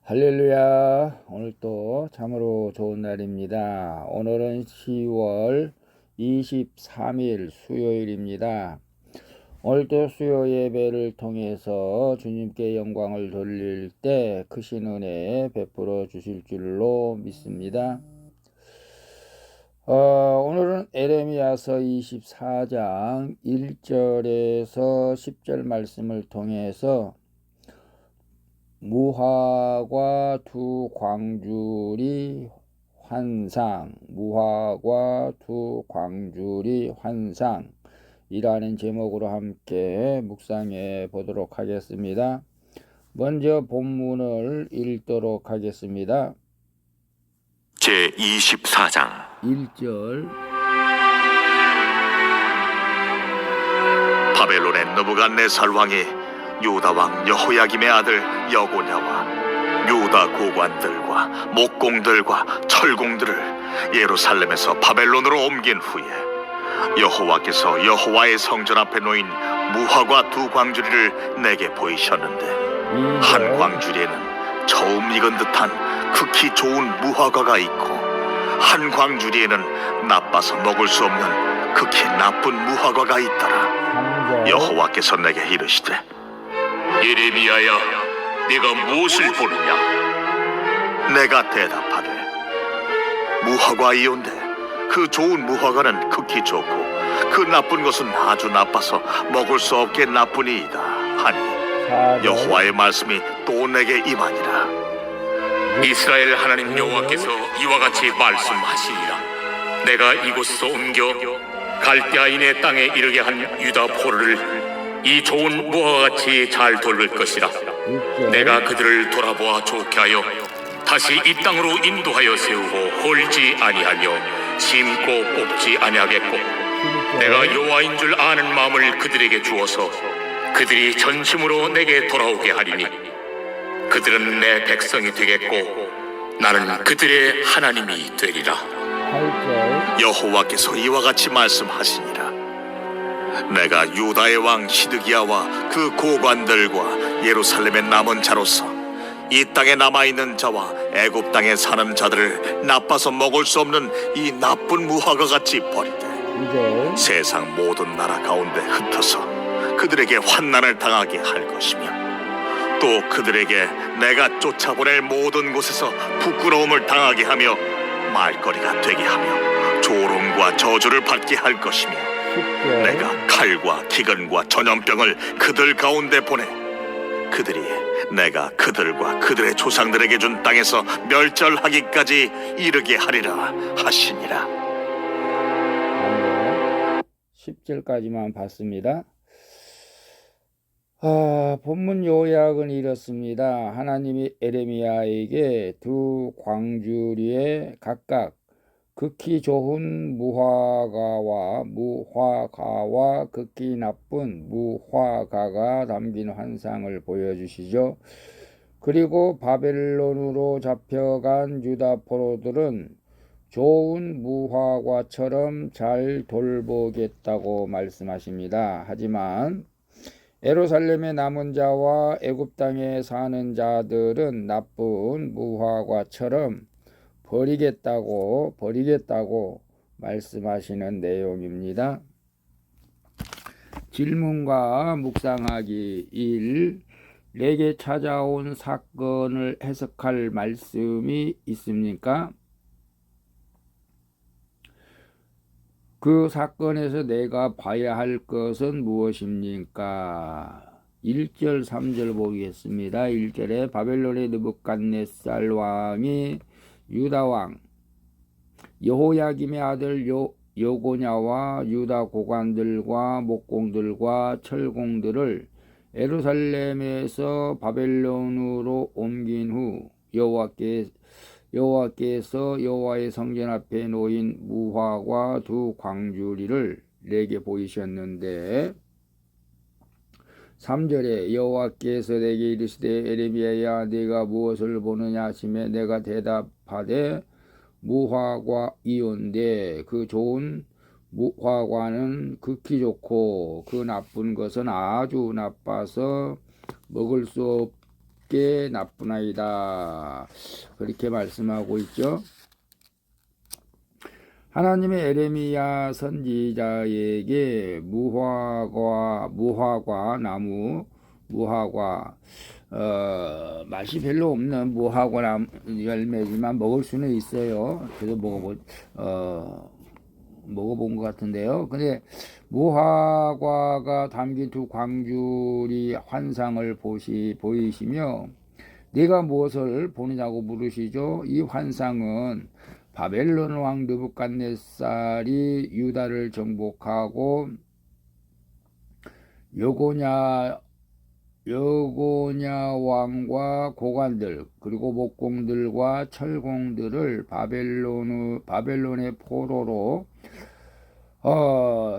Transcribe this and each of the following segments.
할렐루야. 오늘 또 참으로 좋은 날입니다. 오늘은 10월 23일 수요일입니다. 오늘도 수요 예배를 통해서 주님께 영광을 돌릴 때 크신 은혜 베풀어 주실 줄로 믿습니다. 오늘은 에레미야서 24장 1절에서 10절 말씀을 통해서 무화과 두 광주리 환상, 무화과 두 광주리 환상이라는 제목으로 함께 묵상해 보도록 하겠습니다. 먼저 본문을 읽도록 하겠습니다. 제24장 1절. 바벨론의 느부갓네살 왕이 유다 왕 여호야김의 아들 여고냐와 유다 고관들과 목공들과 철공들을 예루살렘에서 바벨론으로 옮긴 후에 여호와께서 여호와의 성전 앞에 놓인 무화과 두 광주리를 내게 보이셨는데 한 광주리에는 처음 익은 듯한 극히 좋은 무화과가 있고 한 광주리에는 나빠서 먹을 수 없는 극히 나쁜 무화과가 있더라. 여호와께서 내게 이르시되 예레미야야, 네가 무엇을 보느냐? 내가 대답하되 무화과이온데 그 좋은 무화과는 극히 좋고 그 나쁜 것은 아주 나빠서 먹을 수 없게 나쁘니이다 하니 여호와의 말씀이 또 내게 임하니라. 이스라엘 하나님 여호와께서 이와 같이 말씀하시니라. 내가 이곳에서 옮겨 갈대아인의 땅에 이르게 한 유다 포로를 이 좋은 무화과같이 잘 돌볼 것이라. 내가 그들을 돌아보아 좋게 하여 다시 이 땅으로 인도하여 세우고 헐지 아니하며 심고 뽑지 아니하겠고 내가 여호와인 줄 아는 마음을 그들에게 주어서 그들이 전심으로 내게 돌아오게 하리니 그들은 내 백성이 되겠고 나는 그들의 하나님이 되리라. 여호와께서 이와 같이 말씀하시니라. 내가 유다의 왕 시드기야와 그 고관들과 예루살렘에 남은 자로서 이 땅에 남아있는 자와 애굽 땅에 사는 자들을 나빠서 먹을 수 없는 이 나쁜 무화과같이 버리되 세상 모든 나라 가운데 흩어서 그들에게 환난을 당하게 할 것이며 또 그들에게 내가 쫓아보낼 모든 곳에서 부끄러움을 당하게 하며 말거리가 되게 하며 조롱과 저주를 받게 할 것이며 내가 칼과 기근과 전염병을 그들 가운데 보내 그들이 내가 그들과 그들의 조상들에게 준 땅에서 멸절하기까지 이르게 하리라 하시니라. 10절까지만 봤습니다. 본문 요약은 이렇습니다. 하나님이 에레미야에게 두 광주리에 각각 극히 좋은 무화과와 극히 나쁜 무화과가 담긴 환상을 보여주시죠. 그리고 바벨론으로 잡혀간 유다 포로들은 좋은 무화과처럼 잘 돌보겠다고 말씀하십니다. 하지만 예루살렘의 남은 자와 애굽 땅에 사는 자들은 나쁜 무화과처럼 버리겠다고 말씀하시는 내용입니다. 질문과 묵상하기 1. 내게 찾아온 사건을 해석할 말씀이 있습니까? 그 사건에서 내가 봐야 할 것은 무엇입니까? 1절 3절 보겠습니다. 1절에 바벨론의 느부갓네살 왕이 유다 왕 여호야김의 아들 여고냐와 유다 고관들과 목공들과 철공들을 예루살렘에서 바벨론으로 옮긴 후 여호와께서 여호와의 성전 앞에 놓인 무화과 두 광주리를 내게 보이셨는데 3절에 여호와께서 내게 이르시되 에레미야야 네가 무엇을 보느냐 하시매 내가 대답하되 무화과이온데 그 좋은 무화과는 극히 좋고 그 나쁜 것은 아주 나빠서 먹을 수 없게 나쁘나이다. 그렇게 말씀하고 있죠. 하나님의 에레미야 선지자에게 무화과 나무, 무화과 맛이 별로 없는 무화과 나무 열매지만 먹을 수는 있어요. 그래서 먹어본 것 같은데요. 근데 무화과가 담긴 두 광줄이 환상을 보이시며 네가 무엇을 보느냐고 물으시죠. 이 환상은 바벨론 왕 느부갓네살이 유다를 정복하고 여고냐 왕과 고관들 그리고 목공들과 철공들을 바벨론의 포로로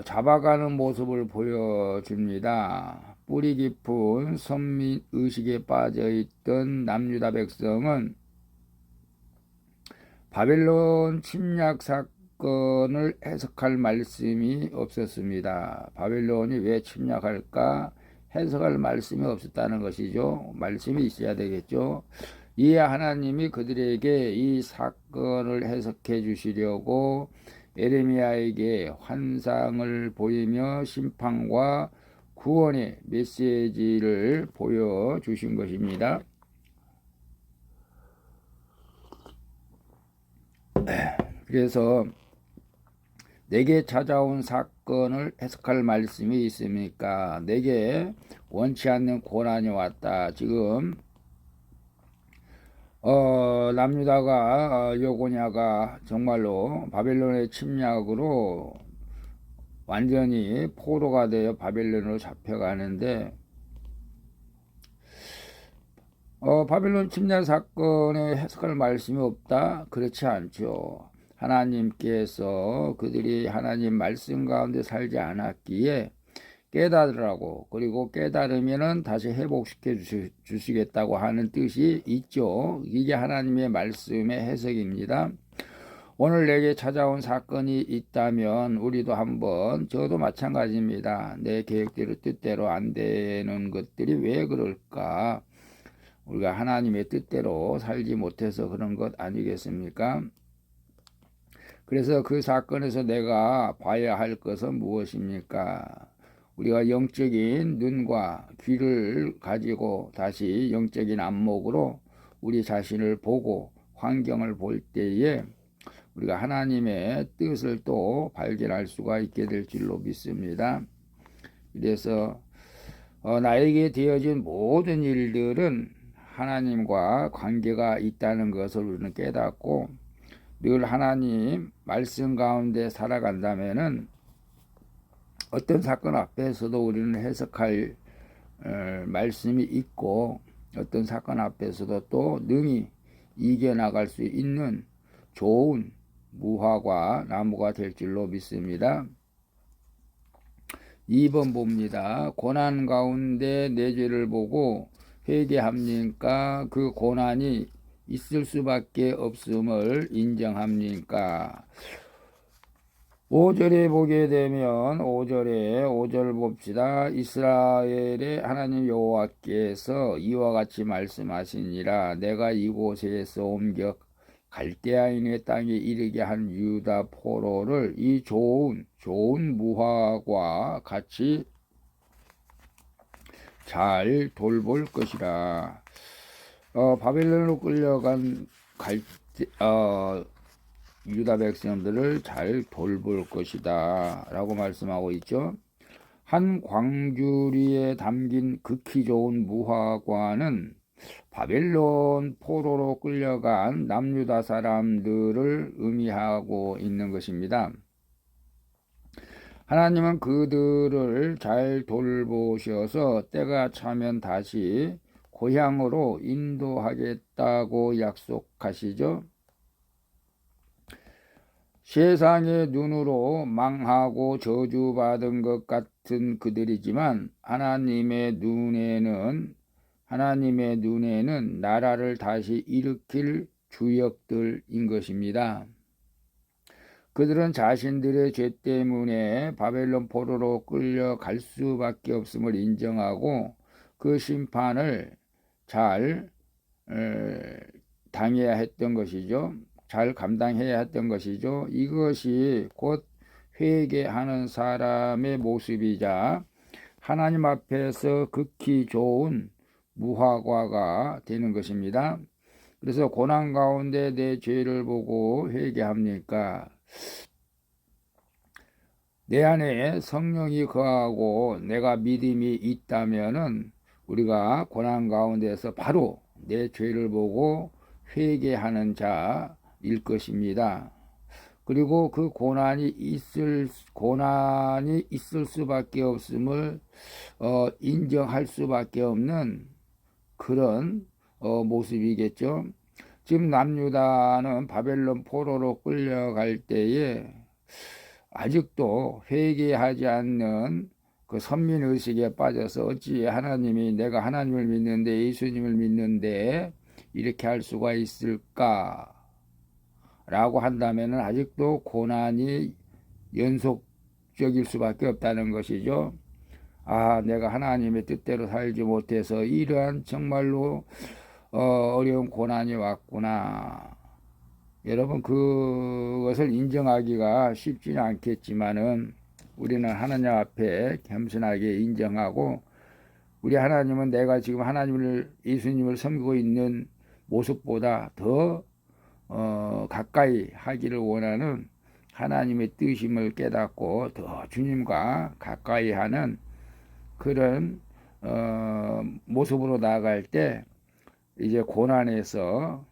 잡아가는 모습을 보여줍니다. 뿌리 깊은 선민 의식에 빠져있던 남유다 백성은 바벨론 침략 사건을 해석할 말씀이 없었습니다. 바벨론이 왜 침략할까 해석할 말씀이 없었다는 것이죠. 말씀이 있어야 되겠죠. 이에 하나님이 그들에게 이 사건을 해석해 주시려고 에레미야에게 환상을 보이며 심판과 구원의 메시지를 보여주신 것입니다. 그래서 내게 찾아온 사건을 해석할 말씀이 있습니까? 내게 원치 않는 고난이 왔다. 지금 남유다가 여고냐가 정말로 바벨론의 침략으로 완전히 포로가 되어 바벨론으로 잡혀가는데 바벨론 침략 사건에 해석할 말씀이 없다? 그렇지 않죠. 하나님께서 그들이 하나님 말씀 가운데 살지 않았기에 깨달으라고, 그리고 깨달으면은 다시 회복시켜 주시겠다고 하는 뜻이 있죠. 이게 하나님의 말씀의 해석입니다. 오늘 내게 찾아온 사건이 있다면 우리도 한번, 저도 마찬가지입니다. 내 계획대로 뜻대로 안 되는 것들이 왜 그럴까? 우리가 하나님의 뜻대로 살지 못해서 그런 것 아니겠습니까? 그래서 그 사건에서 내가 봐야 할 것은 무엇입니까? 우리가 영적인 눈과 귀를 가지고 다시 영적인 안목으로 우리 자신을 보고 환경을 볼 때에 우리가 하나님의 뜻을 또 발견할 수가 있게 될 줄로 믿습니다. 그래서 나에게 되어진 모든 일들은 하나님과 관계가 있다는 것을 우리는 깨닫고 늘 하나님 말씀 가운데 살아간다면은 어떤 사건 앞에서도 우리는 해석할 말씀이 있고 어떤 사건 앞에서도 또 능히 이겨나갈 수 있는 좋은 무화과 나무가 될 줄로 믿습니다. 2번 봅니다. 고난 가운데 내 죄를 보고 회개합니까? 그 고난이 있을 수밖에 없음을 인정합니까? 5절에 보게 되면 5절 봅시다. 이스라엘의 하나님 여호와께서 이와 같이 말씀하시니라. 내가 이곳에서 옮겨 갈대아인의 땅에 이르게 한 유다 포로를 이 좋은 무화과 같이 잘 돌볼 것이라. 바벨론으로 끌려간 유다 백성들을 잘 돌볼 것이다 라고 말씀하고 있죠. 한 광주리에 담긴 극히 좋은 무화과는 바벨론 포로로 끌려간 남유다 사람들을 의미하고 있는 것입니다. 하나님은 그들을 잘 돌보셔서 때가 차면 다시 고향으로 인도하겠다고 약속하시죠. 세상의 눈으로 망하고 저주받은 것 같은 그들이지만 하나님의 눈에는 나라를 다시 일으킬 주역들인 것입니다. 그들은 자신들의 죄 때문에 바벨론 포로로 끌려갈 수밖에 없음을 인정하고 그 심판을 잘 당해야 했던 것이죠. 잘 감당해야 했던 것이죠. 이것이 곧 회개하는 사람의 모습이자 하나님 앞에서 극히 좋은 무화과가 되는 것입니다. 그래서 고난 가운데 내 죄를 보고 회개합니까? 내 안에 성령이 거하고 내가 믿음이 있다면은 우리가 고난 가운데서 바로 내 죄를 보고 회개하는 자일 것입니다. 그리고 그 고난이 있을 수밖에 없음을 인정할 수밖에 없는 그런 모습이겠죠. 지금 남유다는 바벨론 포로로 끌려갈 때에 아직도 회개하지 않는 그 선민의식에 빠져서 어찌 하나님이 내가 하나님을 믿는데 예수님을 믿는데 이렇게 할 수가 있을까 라고 한다면 아직도 고난이 연속적일 수밖에 없다는 것이죠. 아, 내가 하나님의 뜻대로 살지 못해서 이러한 정말로 어려운 고난이 왔구나. 여러분, 그것을 인정하기가 쉽지는 않겠지만은 우리는 하나님 앞에 겸손하게 인정하고, 우리 하나님은 내가 지금 예수님을 섬기고 있는 모습보다 더 가까이 하기를 원하는 하나님의 뜻임을 깨닫고 더 주님과 가까이 하는 그런 모습으로 나아갈 때 이제 고난에서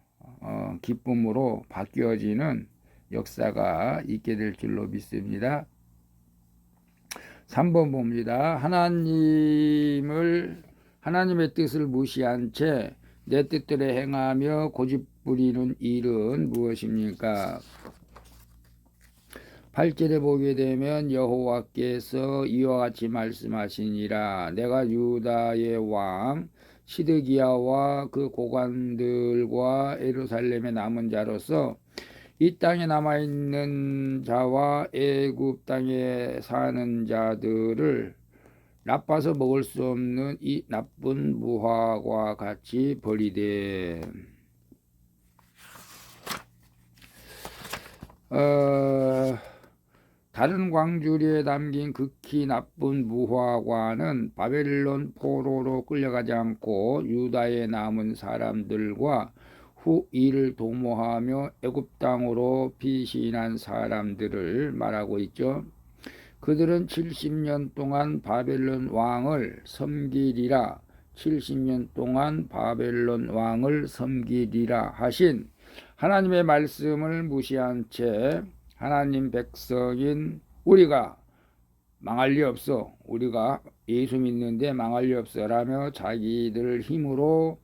기쁨으로 바뀌어지는 역사가 있게 될 줄로 믿습니다. 3번 봅니다. 하나님의 뜻을 무시한 채 내 뜻대로 행하며 고집부리는 일은 무엇입니까? 8절에 보게 되면 여호와께서 이와 같이 말씀하시니라. 내가 유다의 왕 시드기야와 그 고관들과 예루살렘의 남은 자로서 이 땅에 남아있는 자와 애굽 땅에 사는 자들을 나빠서 먹을 수 없는 이 나쁜 무화과 같이 버리되. 다른 광주리에 담긴 극히 나쁜 무화과는 바벨론 포로로 끌려가지 않고 유다에 남은 사람들과 후 이를 도모하며 애굽 땅으로 피신한 사람들을 말하고 있죠. 그들은 70년 동안 바벨론 왕을 섬기리라. 70년 동안 바벨론 왕을 섬기리라 하신 하나님의 말씀을 무시한 채 하나님 백성인 우리가 망할 리 없어, 우리가 예수 믿는데 망할 리 없어 라며 자기들 힘으로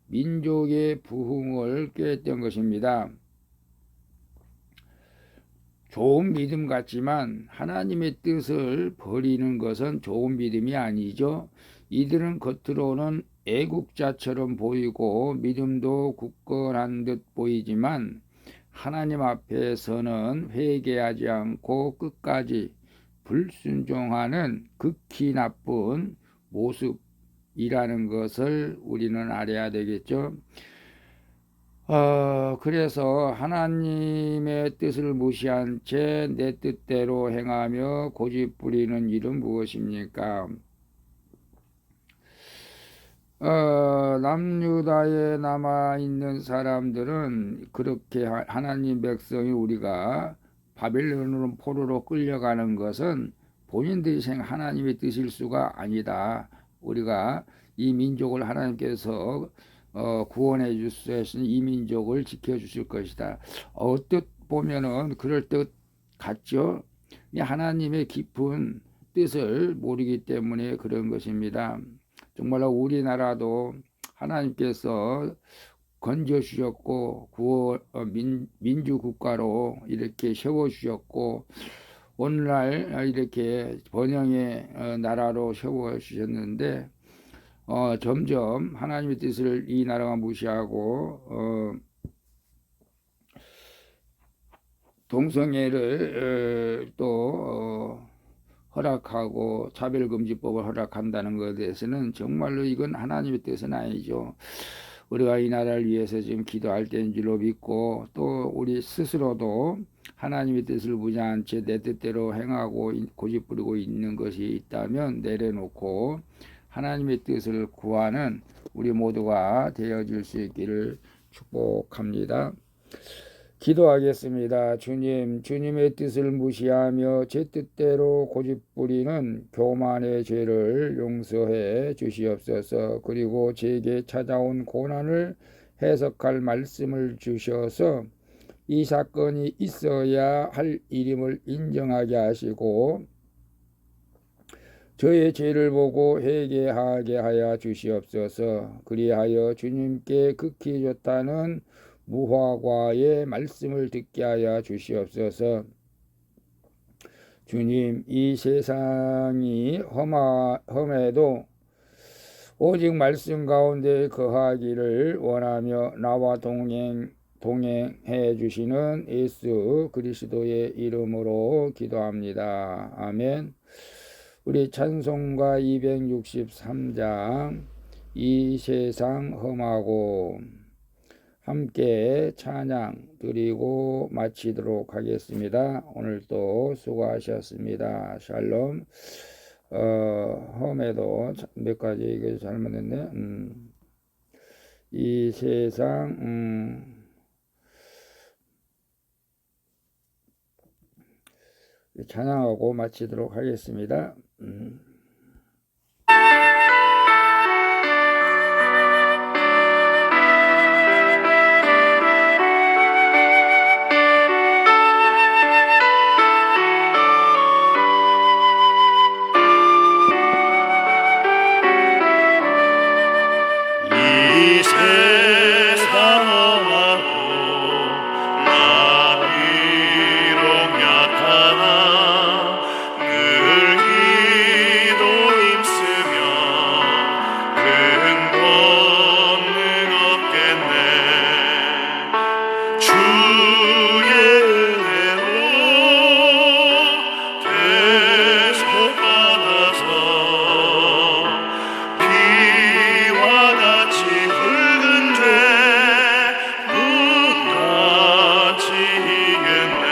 민족의 부흥을 꾀했던 것입니다. 좋은 믿음 같지만 하나님의 뜻을 버리는 것은 좋은 믿음이 아니죠. 이들은 겉으로는 애국자처럼 보이고 믿음도 굳건한 듯 보이지만 하나님 앞에서는 회개하지 않고 끝까지 불순종하는 극히 나쁜 모습이라는 것을 우리는 알아야 되겠죠. 그래서 하나님의 뜻을 무시한 채 내 뜻대로 행하며 고집부리는 일은 무엇입니까? 남유다에 남아있는 사람들은 그렇게 하나님 백성이 우리가 바벨론으로 포로로 끌려가는 것은 본인들이 하나님의 뜻일 수가 아니다. 우리가 이 민족을 하나님께서 구원해 주시는 이 민족을 지켜주실 것이다. 어뜻 보면은 그럴 듯 같죠. 하나님의 깊은 뜻을 모르기 때문에 그런 것입니다. 정말로 우리나라도 하나님께서 건져 주셨고 민주국가로 이렇게 세워 주셨고 오늘날 이렇게 번영의 나라로 세워 주셨는데 점점 하나님의 뜻을 이 나라가 무시하고 동성애를 또 허락하고 차별금지법을 허락한다는 것에 대해서는 정말로 이건 하나님의 뜻은 아니죠. 우리가 이 나라를 위해서 지금 기도할 때인 줄로 믿고 또 우리 스스로도 하나님의 뜻을 무시한 채 내 뜻대로 행하고 고집부리고 있는 것이 있다면 내려놓고 하나님의 뜻을 구하는 우리 모두가 되어줄 수 있기를 축복합니다. 기도하겠습니다. 주님, 주님의 뜻을 무시하며 제 뜻대로 고집부리는 교만의 죄를 용서해 주시옵소서. 그리고 제게 찾아온 고난을 해석할 말씀을 주셔서 이 사건이 있어야 할 일임을 인정하게 하시고 저의 죄를 보고 회개하게 하여 주시옵소서. 그리하여 주님께 극히 좋다는 무화과의 말씀을 듣게 하여 주시옵소서. 주님, 이 세상이 험해도 오직 말씀 가운데 거하기를 원하며 나와 동행해 주시는 예수 그리스도의 이름으로 기도합니다. 아멘. 우리 찬송가 263장 이 세상 험하고 함께 찬양 드리고 마치도록 하겠습니다. 오늘도 수고하셨습니다. 샬롬. 험에도 몇 가지 이거 잘못했네. 이 세상 찬양하고 마치도록 하겠습니다. 이 세상 험하고 나 비록 약하나 늘 기도 힘쓰며 큰 권능 얻겠네. 주의 은혜로 대속받아서 비와 같이 붉은 죄 눈같이 이겼네.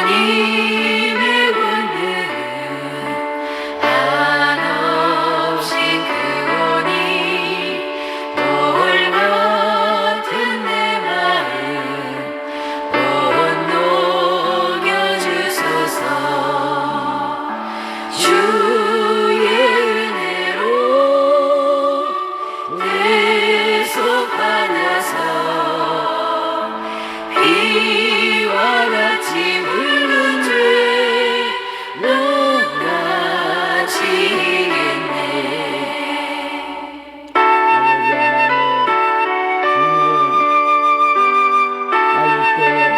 주님의 권능은 한없이 크오니 돌 같은 내 마음 온녹여 주소서. 주의 은혜로 대속받아서 비와 같이 붉은 죄 눈같이 이겼네. 아버지 하나님, 주님, 아직도 내가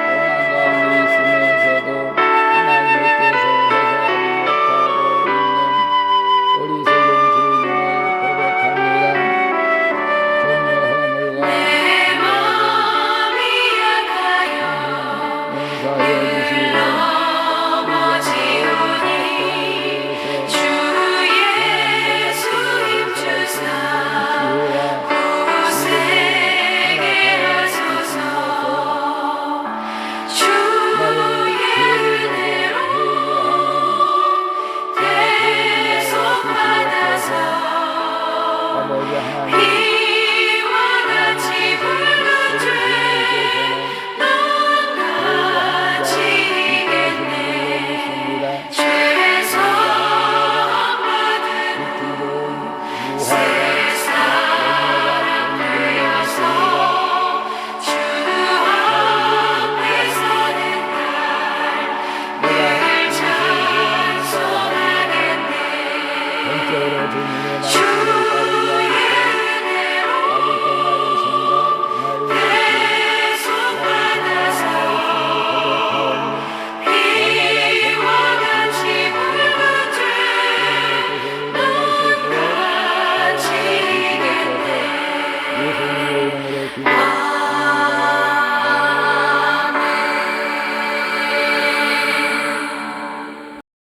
고난 가운데 있으면서도 하나님의 뜻을 해석하지 못하고 있는 어리석은 죄인을 고백합니다. 종의 허물과 내 마음이 약하여 용서하여 주시고 넘어지오니 주 예수 힘주사 구세게 하소서. 주의 은혜로 대속받아서 아버지 하나님, 비와 같이 붉은 죄 눈같이 이겼네. 죄성 받은 세상을 되어서 주 앞에 서는 날 늘 찬송하겠네. 전적으로 주님의 주